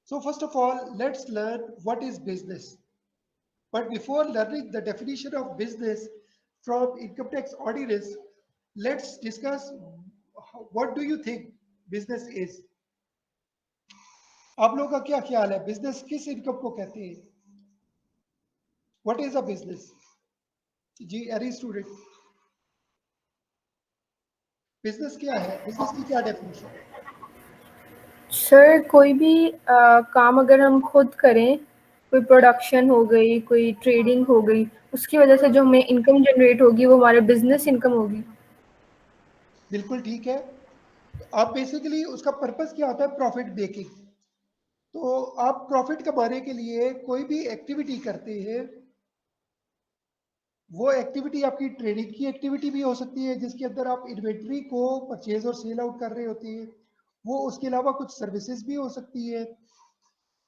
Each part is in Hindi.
So first of all, let's learn what is business. But before learning the definition of business from income tax ordinance, let's discuss what do you think business is. आप लोगों का क्या ख्याल है बिजनेस किस इनकम को कहते हैं? What is a business? जी एनी स्टूडेंट, बिजनेस क्या है? बिजनेस की क्या डेफिनेशन है? सर कोई भी काम अगर हम खुद करें, कोई प्रोडक्शन हो गई, कोई ट्रेडिंग हो गई, उसकी वजह से जो हमें इनकम जनरेट होगी वो हमारे बिजनेस इनकम होगी। बिल्कुल ठीक है। तो आप बेसिकली उसका पर्पस क्या होता है? Profit making. तो आप प्रॉफिट कमाने के लिए कोई भी एक्टिविटी करते हैं, वो एक्टिविटी आपकी ट्रेडिंग की एक्टिविटी भी हो सकती है जिसके अंदर आप इन्वेंट्री को परचेज और सेल आउट कर रहे होते हैं। वो उसके अलावा कुछ सर्विसेज भी हो सकती है।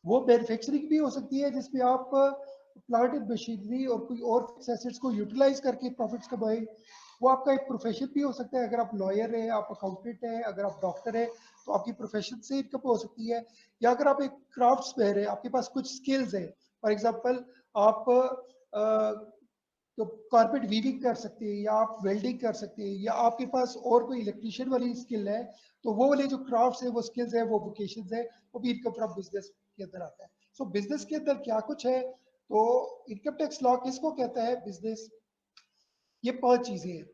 वो मैन्युफैक्चरिंग भी हो सकती है जिसमें आप प्लांट एंड मशीनरी और कोई और फिक्स एसेट्स को यूटिलाइज करके प्रॉफिट्स कमाएं। वो आपका एक प्रोफेशन भी हो सकता है। अगर आप लॉयर हैं, आप अकाउंटेंट हैं, अगर आप डॉक्टर हैं, तो आपकी प्रोफेशन से इनकम हो सकती है। या अगर आप एक क्राफ्ट्समैन है, आपके पास कुछ स्किल्स है, फॉर एग्जांपल आप तो कारपेट वीविंग कर सकते हैं, या आप वेल्डिंग कर सकते हैं, या आपके पास और कोई इलेक्ट्रिशियन वाली स्किल है, तो वो वाले जो क्राफ्ट्स है, वो स्किल्स है, वो वोकेशंस है, वो भी इनकम फ्रॉम बिजनेस के अंदर आता है। सो बिजनेस के अंदर क्या कुछ है? तो इनकम टैक्स लॉ किसको कहता है बिजनेस? ये 5 चीजें हैं: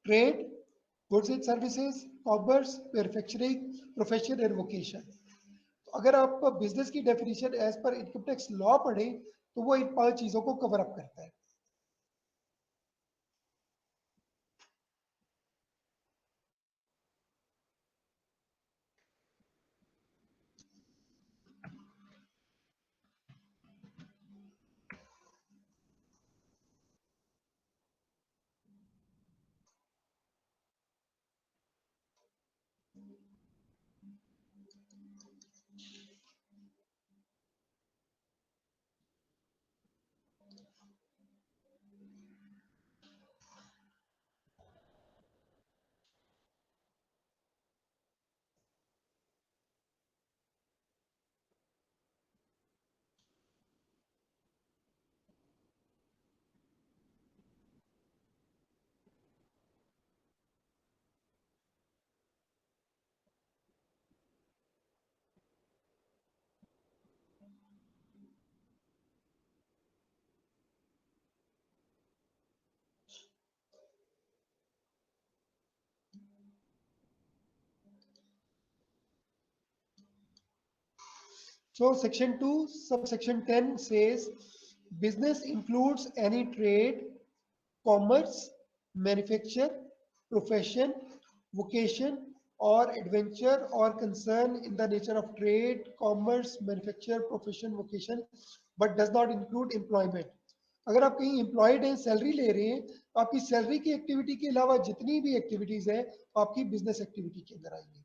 trade, goods and services, commerce, manufacturing, profession and vocation. तो अगर आप बिजनेस की definition as per income tax law पढ़े, तो वो इन 5 चीजों को कवर अप करता है। So section 2, subsection 10 says business includes any trade, commerce, manufacture, profession, vocation, or adventure or concern in the nature of trade, commerce, manufacture, profession, vocation, but does not include employment. अगर आप कहीं एम्प्लॉयड हैं, सैलरी ले रहे हैं, तो आपकी सैलरी की एक्टिविटी के अलावा जितनी भी एक्टिविटीज है, आपकी बिजनेस एक्टिविटी के अंदर आएंगी।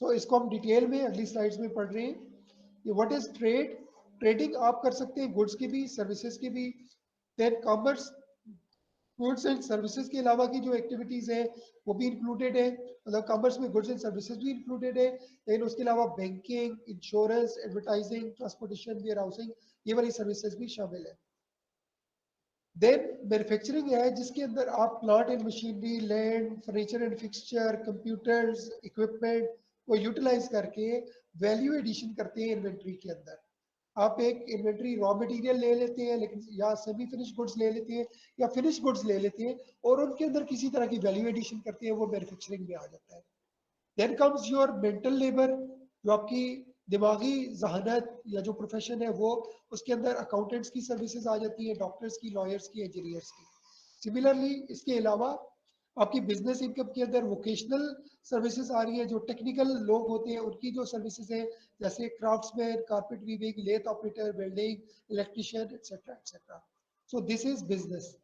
इसको हम डिटेल में अगली स्लाइड्स में पढ़ रहे हैं। ये व्हाट इज ट्रेड? ट्रेडिंग आप कर सकते हैं गुड्स की भी, सर्विसेज की भी। Then commerce, goods and services के अलावा की जो एक्टिविटीज है वो भी इंक्लूडेड है, मतलब कॉमर्स में गुड्स एंड सर्विसेज भी इंक्लूडेड है। लेकिन उसके अलावा banking, insurance, advertising, transportation, warehousing, ये वाली सर्विसेज भी शामिल है। देन मैन्युफैक्चरिंग है जिसके अंदर आप plant and machinery, land, furniture and fixture, computers, equipment को यूटिलाइज करके वैल्यू एडिशन करते हैं इन्वेंट्री के अंदर। आप एक इन्वेंट्री रॉ मटेरियल ले लेते हैं, लेकिन या सेमी फिनिश गुड्स ले लेते हैं, या फिनिश गुड्स ले लेते हैं, और उनके अंदर किसी तरह की वैल्यू एडिशन करते हैं, वो मैन्युफैक्चरिंग में आ जाता है। Then comes your mental labour, जो आपकी दिमागी जहानत या जो प्रोफेशन है वो, उसके अंदर अकाउंटेंट्स की सर्विसेज आ जाती है, डॉक्टर्स की, लॉयर्स की, इंजीनियर्स की। सिमिलरली इसके अलावा आपकी बिजनेस इनकम के अंदर वोकेशनल सर्विसेज आ रही है, जो टेक्निकल लोग होते हैं उनकी जो सर्विसेज है, जैसे craftsman, carpet weaving, lathe operator, welding, electrician, etcetera etcetera. So this is business.